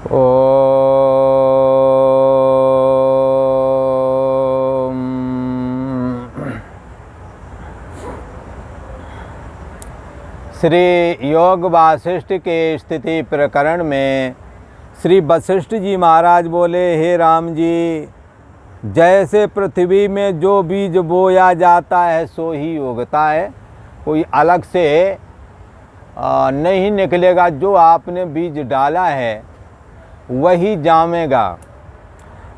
ओम। श्री योग वासिष्ठ के स्थिति प्रकरण में श्री वशिष्ठ जी महाराज बोले, हे राम जी, जैसे पृथ्वी में जो बीज बोया जाता है सो ही उगता है, कोई अलग से नहीं निकलेगा। जो आपने बीज डाला है वही जामेगा।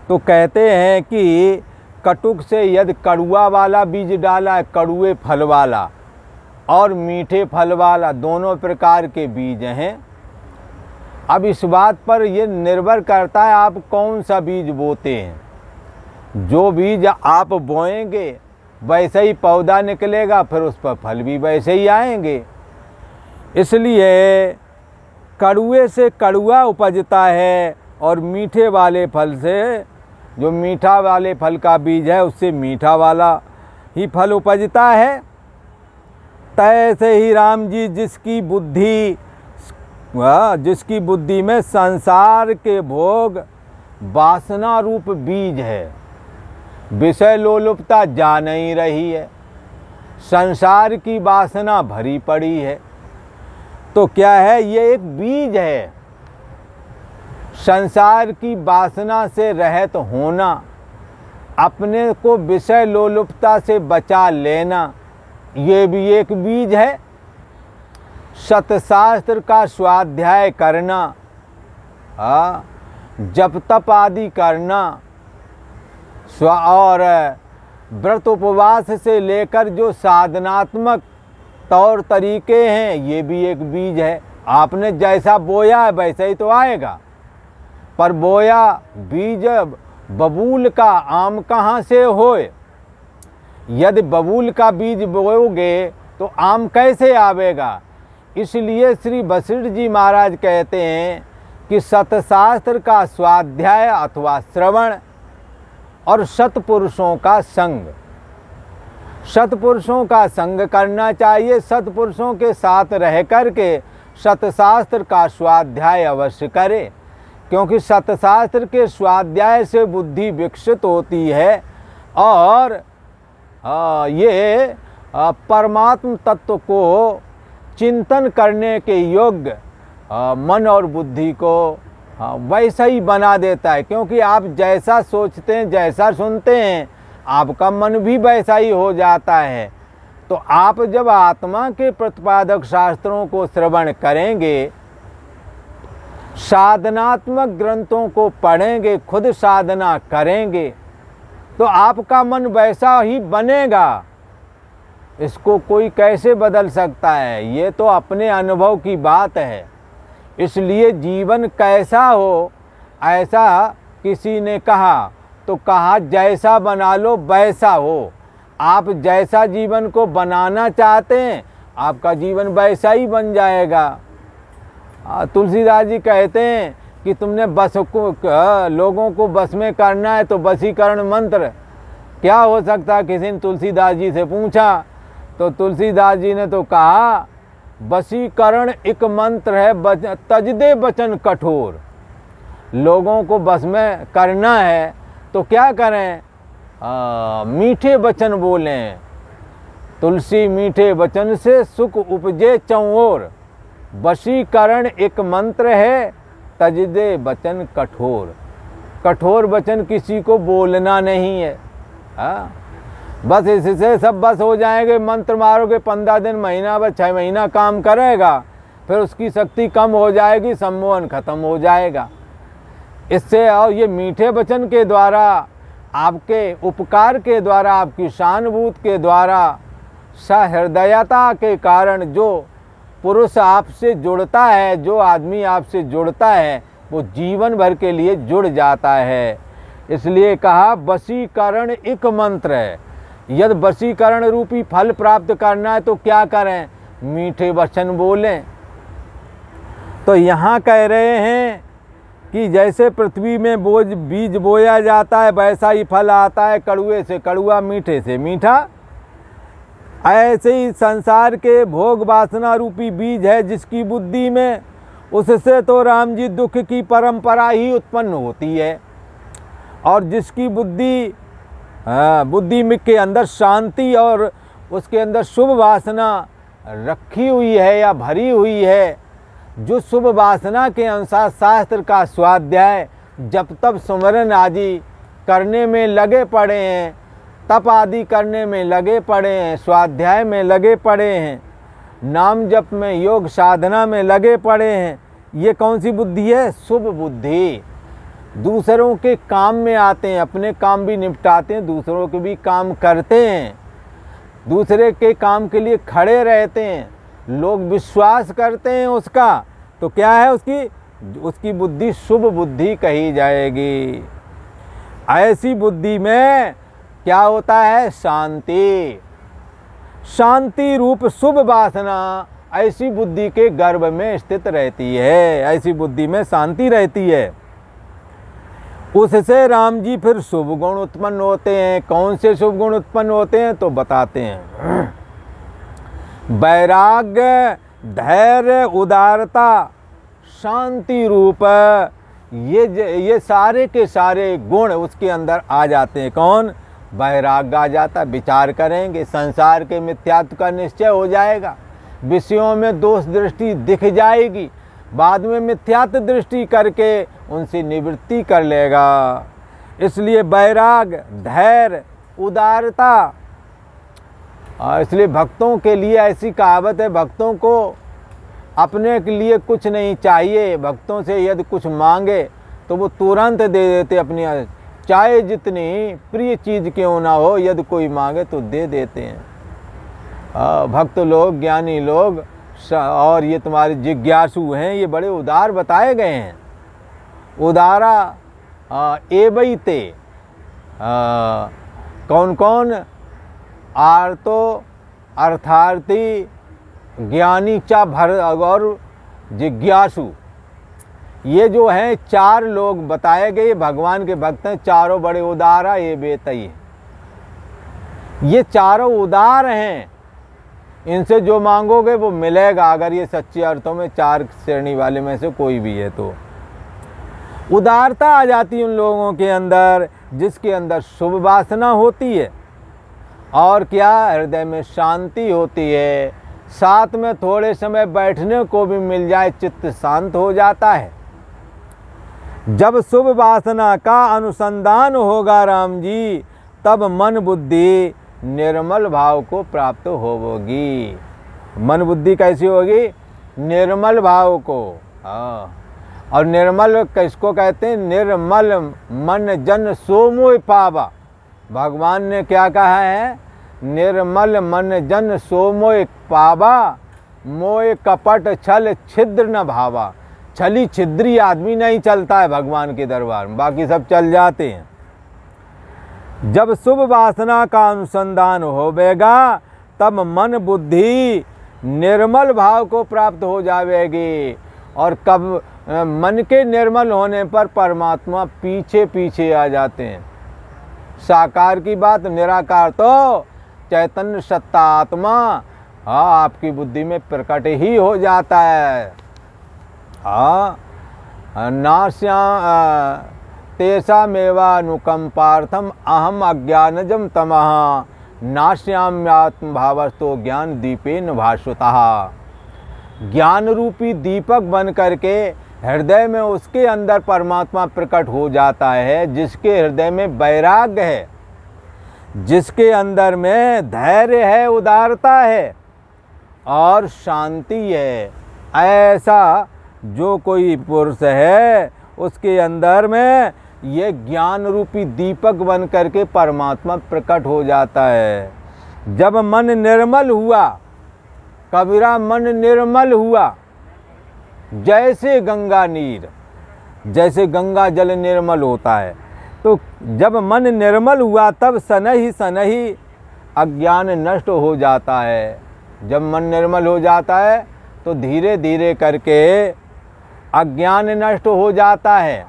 तो कहते हैं कि कटुक से यदि कड़ुआ वाला बीज डाला है, कड़ुए फल वाला और मीठे फल वाला, दोनों प्रकार के बीज हैं। अब इस बात पर यह निर्भर करता है आप कौन सा बीज बोते हैं। जो बीज आप बोएंगे वैसे ही पौधा निकलेगा, फिर उस पर फल भी वैसे ही आएंगे। इसलिए कड़ुए से कड़ुआ उपजता है और मीठे वाले फल से, जो मीठा वाले फल का बीज है, उससे मीठा वाला ही फल उपजता है। तैसे ही राम जी जिसकी बुद्धि में संसार के भोग वासना रूप बीज है, विषय लोलुपता जा नहीं रही है, संसार की वासना भरी पड़ी है। तो क्या है, ये एक बीज है। संसार की वासना से रहित होना, अपने को विषय लोलुपता से बचा लेना, ये भी एक बीज है। सतशास्त्र का स्वाध्याय करना, जप तप आदि करना, और व्रत उपवास से लेकर जो साधनात्मक तौर तरीके हैं, ये भी एक बीज है। आपने जैसा बोया है वैसे ही तो आएगा। पर बोया बीज बबूल का, आम कहाँ से होए? यदि बबूल का बीज बोओगे तो आम कैसे आवेगा? इसलिए श्री वशिष्ठ जी महाराज कहते हैं कि सतशास्त्र का स्वाध्याय अथवा श्रवण और सत्पुरुषों का संग, सत्पुरुषों का संग करना चाहिए। सत्पुरुषों के साथ रह कर के सतशास्त्र का स्वाध्याय अवश्य करें, क्योंकि सतशास्त्र के स्वाध्याय से बुद्धि विकसित होती है और ये परमात्म तत्व को चिंतन करने के योग्य मन और बुद्धि को वैसा ही बना देता है। क्योंकि आप जैसा सोचते हैं, जैसा सुनते हैं, आपका मन भी वैसा ही हो जाता है। तो आप जब आत्मा के प्रतिपादक शास्त्रों को श्रवण करेंगे, साधनात्मक ग्रंथों को पढ़ेंगे, खुद साधना करेंगे, तो आपका मन वैसा ही बनेगा। इसको कोई कैसे बदल सकता है? ये तो अपने अनुभव की बात है। इसलिए जीवन कैसा हो ऐसा किसी ने कहा, तो कहा जैसा बना लो वैसा हो। आप जैसा जीवन को बनाना चाहते हैं, आपका जीवन वैसा ही बन जाएगा। तुलसीदास जी कहते हैं कि तुमने बस को लोगों को बस में करना है तो वशीकरण मंत्र क्या हो सकता है? किसी ने तुलसीदास जी से पूछा तो तुलसीदास जी ने तो कहा, वशीकरण एक मंत्र है, तज दे वचन कठोर। लोगों को बस में करना है तो क्या करें? मीठे वचन बोलें। तुलसी मीठे वचन से सुख उपजे चौओर। वशीकरण एक मंत्र है, तज दे वचन कठोर। कठोर वचन किसी को बोलना नहीं है। बस इससे सब बस हो जाएंगे। मंत्र मारोगे 15 दिन, महीना, बस 6 महीना काम करेगा, फिर उसकी शक्ति कम हो जाएगी, सम्मोहन खत्म हो जाएगा। इससे और ये मीठे वचन के द्वारा, आपके उपकार के द्वारा, आपकी सहानुभूति के द्वारा, सहृदयता के कारण जो पुरुष आपसे जुड़ता है, जो आदमी आपसे जुड़ता है, वो जीवन भर के लिए जुड़ जाता है। इसलिए कहा वशीकरण एक मंत्र है। यदि वशीकरण रूपी फल प्राप्त करना है तो क्या करें? मीठे वचन बोलें। तो यहाँ कह रहे हैं कि जैसे पृथ्वी में बीज बोया जाता है वैसा ही फल आता है, कड़ुए से कड़ुआ, मीठे से मीठा। ऐसे ही संसार के भोग वासना रूपी बीज है, जिसकी बुद्धि में उससे तो राम जी दुख की परंपरा ही उत्पन्न होती है। और जिसकी बुद्धि के अंदर शांति और उसके अंदर शुभ वासना रखी हुई है या भरी हुई है, जो शुभ वासना के अनुसार शास्त्र का स्वाध्याय जप तप सुमरन आदि करने में लगे पड़े हैं, तप आदि करने में लगे पड़े हैं, स्वाध्याय में लगे पड़े हैं, नाम जप में योग साधना में लगे पड़े हैं, ये कौन सी बुद्धि है? शुभ बुद्धि। दूसरों के काम में आते हैं, अपने काम भी निपटाते हैं, दूसरों के भी काम करते हैं, दूसरे के काम के लिए खड़े रहते हैं, लोग विश्वास करते हैं उसका, तो क्या है उसकी बुद्धि शुभ बुद्धि कही जाएगी। ऐसी बुद्धि में क्या होता है? शांति। शांति रूप शुभ वासना ऐसी बुद्धि के गर्भ में स्थित रहती है, ऐसी बुद्धि में शांति रहती है। उससे राम जी फिर शुभ गुण उत्पन्न होते हैं। कौन से शुभ गुण उत्पन्न होते हैं? तो बताते हैं। वैराग्य, धैर्य, उदारता, शांति रूप ये सारे के सारे गुण उसके अंदर आ जाते हैं। कौन? वैराग्य आ जाता, विचार करेंगे, संसार के मिथ्यात्व का निश्चय हो जाएगा, विषयों में दोष दृष्टि दिख जाएगी, बाद में मिथ्यात्व दृष्टि करके उनसे निवृत्ति कर लेगा। इसलिए वैराग्य, धैर्य, उदारता। इसलिए भक्तों के लिए ऐसी कहावत है, भक्तों को अपने के लिए कुछ नहीं चाहिए, भक्तों से यदि कुछ मांगे तो वो तुरंत दे देते अपनी, चाहे जितनी प्रिय चीज़ क्यों ना हो, यदि कोई मांगे तो दे देते हैं। भक्त लोग, ज्ञानी लोग और ये तुम्हारे जिज्ञासु हैं, ये बड़े उदार बताए गए हैं। उदारा एवैते, कौन कौन? आर्तो, अर्थार्थी, ज्ञानी चा भर और जिज्ञासु। ये जो हैं चार लोग बताए गए, भगवान के भक्त हैं, चारों बड़े उदारा ये बेतई। ये चारों उदार हैं, इनसे जो मांगोगे वो मिलेगा, अगर ये सच्चे अर्थों में चार श्रेणी वाले में से कोई भी है तो। उदारता आ जाती उन लोगों के अंदर जिसके अंदर शुभ वासना होती है, और क्या? हृदय में शांति होती है, साथ में थोड़े समय बैठने को भी मिल जाए, चित्त शांत हो जाता है। जब शुभ वासना का अनुसंधान होगा राम जी, तब मन बुद्धि निर्मल भाव को प्राप्त होगी। मन बुद्धि कैसी होगी? निर्मल भाव को। और निर्मल किसको कहते हैं? निर्मल मन जन सो मोह पावा। भगवान ने क्या कहा है? निर्मल मन जन सो मोह पावा, मोह कपट छल छिद्र न भावा। छली छिद्री आदमी नहीं चलता है भगवान के दरबार में, बाकी सब चल जाते हैं। जब शुभ वासना का अनुसंधान होवेगा, तब मन बुद्धि निर्मल भाव को प्राप्त हो जाएगी। और कब मन के निर्मल होने पर परमात्मा पीछे पीछे आ जाते हैं। साकार की बात, निराकार तो चैतन्य सत्ता आत्मा आपकी बुद्धि में प्रकट ही हो जाता है। नास्या तेषामेवानुकंपार्थम अहम अज्ञानजम तमः नाश्याम्यात्म भावस्तो ज्ञान दीपेन भास्वतः। ज्ञान रूपी दीपक बन करके हृदय में उसके अंदर परमात्मा प्रकट हो जाता है, जिसके हृदय में वैराग्य है, जिसके अंदर में धैर्य है, उदारता है और शांति है। ऐसा जो कोई पुरुष है उसके अंदर में ये ज्ञान रूपी दीपक बन करके परमात्मा प्रकट हो जाता है। जब मन निर्मल हुआ, कबीरा मन निर्मल हुआ, जैसे गंगा नीर, जैसे गंगा जल निर्मल होता है, तो जब मन निर्मल हुआ तब सनही अज्ञान नष्ट हो जाता है। जब मन निर्मल हो जाता है तो धीरे धीरे करके अज्ञान नष्ट हो जाता है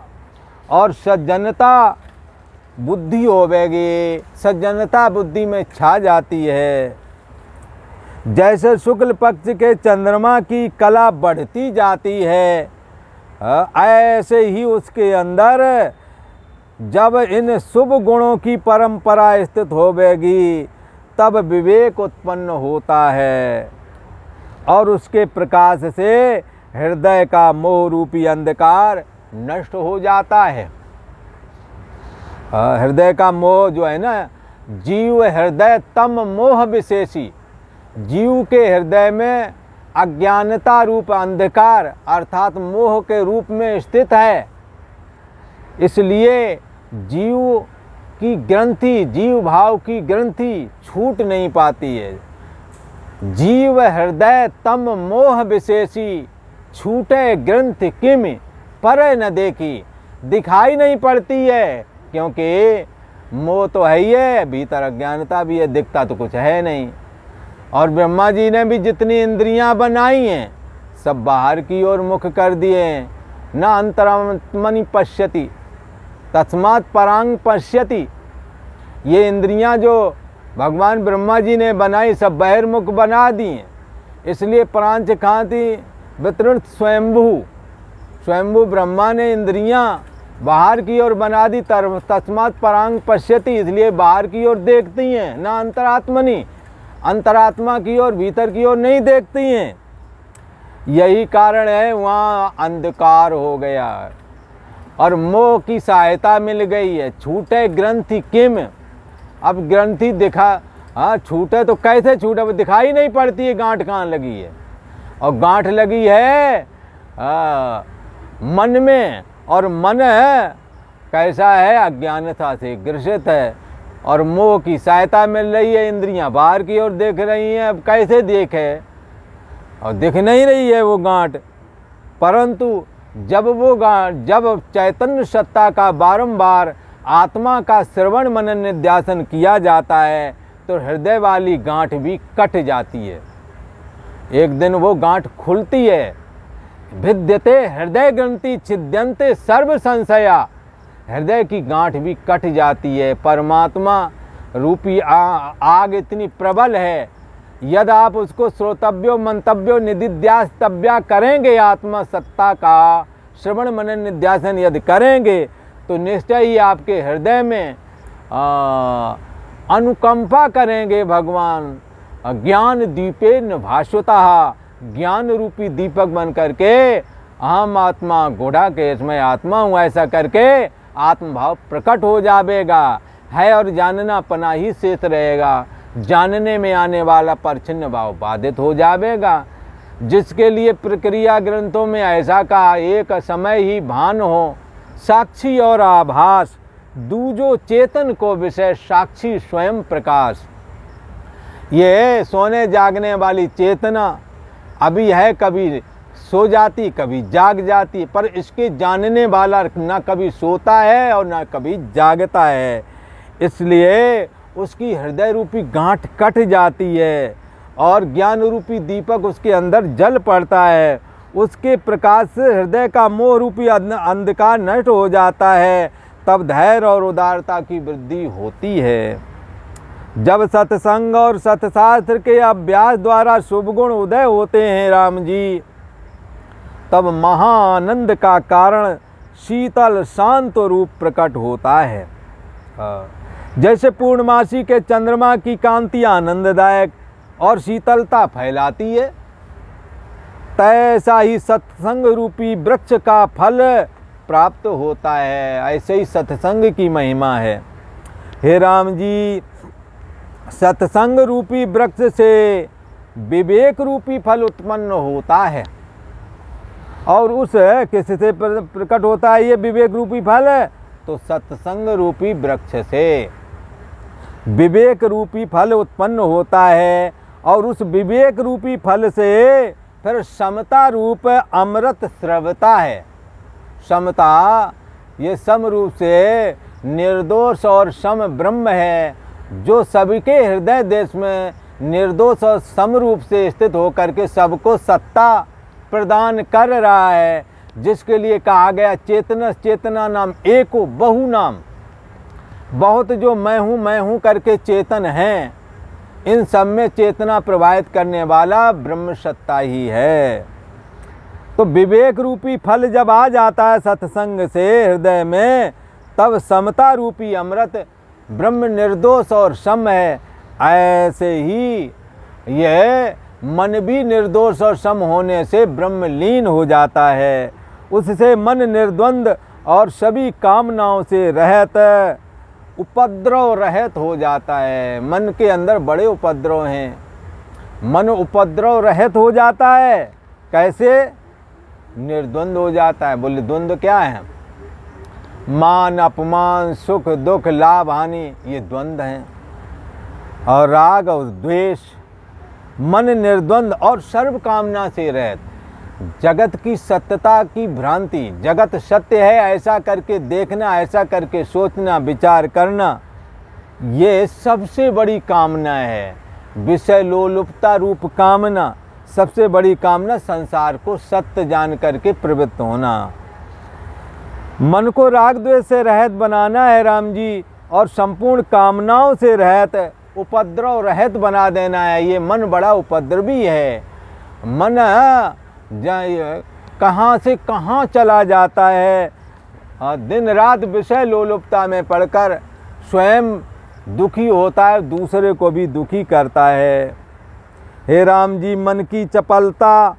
और सज्जनता बुद्धि होवेगी, सज्जनता बुद्धि में छा जाती है। जैसे शुक्ल पक्ष के चंद्रमा की कला बढ़ती जाती है, ऐसे ही उसके अंदर जब इन शुभ गुणों की परंपरा स्थित होवेगी तब विवेक उत्पन्न होता है और उसके प्रकाश से हृदय का मोह रूपी अंधकार नष्ट हो जाता है। हृदय का मोह जो है ना, जीव हृदय तम मोह विशेषी, जीव के हृदय में अज्ञानता रूप अंधकार अर्थात मोह के रूप में स्थित है। इसलिए जीव की ग्रंथि, जीव भाव की ग्रंथि छूट नहीं पाती है। जीव हृदय तम मोह विशेषी, छूटे ग्रंथ किम पर न देखी, दिखाई नहीं पड़ती है क्योंकि मोह तो है ही है, भीतर अज्ञानता भी है, दिखता तो कुछ है नहीं। और ब्रह्मा जी ने भी जितनी इंद्रियां बनाई हैं सब बाहर की ओर मुख कर दिए हैं। न अंतरात्मनि पश्यति तस्मात् परांग पश्यति, ये इंद्रियां जो भगवान ब्रह्मा जी ने बनाई सब बहिर्मुख बना दी हैं। इसलिए प्रांच खांति वितृत स्वयंभू, स्वयंभू ब्रह्मा ने इंद्रियां बाहर की ओर बना दी। तस्मात् परांग पश्यति, इसलिए बाहर की ओर देखती हैं, न अंतरात्मनि, अंतरात्मा की ओर भीतर की ओर नहीं देखती हैं। यही कारण है वहाँ अंधकार हो गया और मोह की सहायता मिल गई है। छूटे ग्रंथि किम, अब ग्रंथि दिखा, हाँ छूटे तो कैसे छूटे, वो दिखाई नहीं पड़ती है गांठ कहाँ लगी है। और गांठ लगी है मन में, और मन है कैसा है, अज्ञानता से ग्रसित है और मोह की सहायता मिल रही है। इंद्रियां बाहर की ओर देख रही हैं, अब कैसे देखे, और दिख नहीं रही है वो गांठ। परंतु जब वो जब चैतन्य सत्ता का बारंबार आत्मा का श्रवण मनन निध्यासन किया जाता है तो हृदय वाली गांठ भी कट जाती है। एक दिन वो गांठ खुलती है। भिद्यते हृदय ग्रंथि छिद्यन्ते सर्व संशया, हृदय की गांठ भी कट जाती है। परमात्मा रूपी आग इतनी प्रबल है, यदि आप उसको श्रोतव्यो मंतव्यो निदिध्यास्तव्या करेंगे, आत्मा सत्ता का श्रवण मनन निध्यासन यदि करेंगे तो निश्चय ही आपके हृदय में अनुकंपा करेंगे भगवान। ज्ञान दीपे न भास्वतः, ज्ञान रूपी दीपक बन करके अहम आत्मा घोड़ा के इसमें आत्मा हूँ ऐसा करके आत्मभाव प्रकट हो जाएगा। है और जानना पना ही शेष रहेगा, जानने में आने वाला परछिन्न भाव बाधित हो जाएगा। जिसके लिए प्रक्रिया ग्रंथों में ऐसा कहा, एक समय ही भान हो साक्षी और आभास, दूजो चेतन को विषय साक्षी स्वयं प्रकाश। ये सोने जागने वाली चेतना अभी है, कभी सो जाती कभी जाग जाती, पर इसके जानने वाला ना कभी सोता है और ना कभी जागता है। इसलिए उसकी हृदय रूपी गांठ कट जाती है और ज्ञान रूपी दीपक उसके अंदर जल पड़ता है। उसके प्रकाश से हृदय का मोह रूपी अंधकार नष्ट हो जाता है। तब धैर्य और उदारता की वृद्धि होती है। जब सत्संग और सत्शास्त्र के अभ्यास द्वारा शुभ गुण उदय होते हैं राम जी, तब महानंद का कारण शीतल शांत रूप प्रकट होता है। जैसे पूर्णमासी के चंद्रमा की कांति आनंददायक और शीतलता फैलाती है, तैसा ही सत्संग रूपी वृक्ष का फल प्राप्त होता है। ऐसे ही सत्संग की महिमा है। हे राम जी, सत्संग रूपी वृक्ष से विवेक रूपी फल उत्पन्न होता है। और उस किससे प्रकट होता है ये विवेक रूपी फल? तो सत्संग रूपी वृक्ष से विवेक रूपी फल उत्पन्न होता है। और उस विवेक रूपी फल से फिर समता रूप अमृत स्रवता है। समता ये सम रूप से निर्दोष और सम ब्रह्म है, जो सबके हृदय देश में निर्दोष और सम रूप से स्थित होकर के सबको सत्ता प्रदान कर रहा है। जिसके लिए कहा गया चेतना चेतना नाम एको बहु नाम। बहुत जो मैं हूँ करके चेतन हैं, इन सब में चेतना प्रवाहित करने वाला ब्रह्म सत्ता ही है। तो विवेक रूपी फल जब आ जाता है सत्संग से हृदय में, तब समता रूपी अमृत ब्रह्म निर्दोष और सम है। ऐसे ही यह मन भी निर्दोष और सम होने से ब्रह्मलीन हो जाता है। उससे मन निर्द्वंद और सभी कामनाओं से रहित, उपद्रव रहित हो जाता है। मन के अंदर बड़े उपद्रव हैं, मन उपद्रव रहित हो जाता है। कैसे? निर्द्वंद हो जाता है। बोले द्वंद्व क्या है? मान अपमान, सुख दुख, लाभ हानि, ये द्वंद्व हैं। और राग और द्वेष। मन निर्द्वंद और सर्व कामना से रहित, जगत की सत्यता की भ्रांति, जगत सत्य है ऐसा करके देखना, ऐसा करके सोचना, विचार करना, ये सबसे बड़ी कामना है। विषय लोलुपता रूप कामना, सबसे बड़ी कामना संसार को सत्य जान करके प्रवृत्त होना। मन को राग द्वेष से रहित बनाना है राम जी, और संपूर्ण कामनाओं से रहित, उपद्रव रहित बना देना है। ये मन बड़ा उपद्रवी है। मन कहाँ से कहाँ चला जाता है। दिन रात विषय लोलुपता में पड़कर स्वयं दुखी होता है, दूसरे को भी दुखी करता है। हे राम जी, मन की चपलता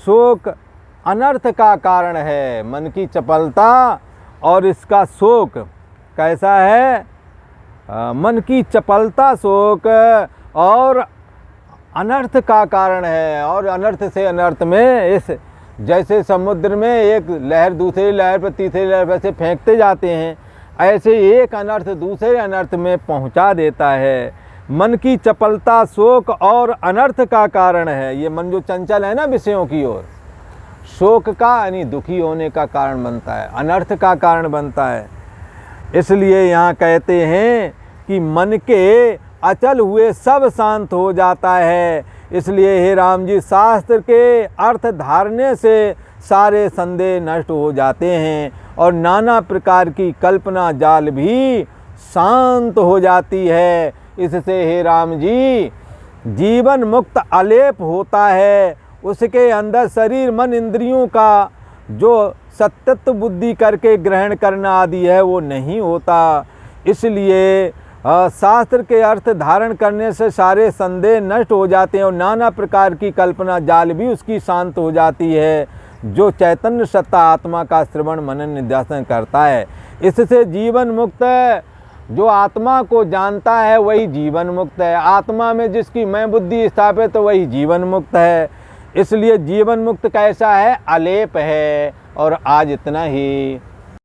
शोक अनर्थ का कारण है। मन की चपलता और इसका शोक कैसा है? मन की चपलता शोक और अनर्थ का कारण है। और अनर्थ से अनर्थ में, इस जैसे समुद्र में एक लहर दूसरी लहर पर, तीसरी लहर पर से फेंकते जाते हैं, ऐसे एक अनर्थ दूसरे अनर्थ में पहुंचा देता है। मन की चपलता शोक और अनर्थ का कारण है। ये मन जो चंचल है ना विषयों की ओर, शोक का यानी दुखी होने का कारण बनता है, अनर्थ का कारण बनता है। इसलिए यहाँ कहते हैं कि मन के अचल हुए सब शांत हो जाता है। इसलिए हे राम जी, शास्त्र के अर्थ धारने से सारे संदेह नष्ट हो जाते हैं और नाना प्रकार की कल्पना जाल भी शांत हो जाती है। इससे हे राम जी, जीवन मुक्त अलेप होता है। उसके अंदर शरीर मन इंद्रियों का जो सत्यत्व बुद्धि करके ग्रहण करना आदि है वो नहीं होता। इसलिए शास्त्र के अर्थ धारण करने से सारे संदेह नष्ट हो जाते हैं और नाना प्रकार की कल्पना जाल भी उसकी शांत हो जाती है। जो चैतन्य सत्ता आत्मा का श्रवण मनन निध्यासन करता है, इससे जीवन मुक्त, जो आत्मा को जानता है वही जीवन मुक्त है। आत्मा में जिसकी मैं बुद्धि स्थापित तो वही जीवन मुक्त है। इसलिए जीवन मुक्त कैसा है? अलेप है। और आज इतना ही।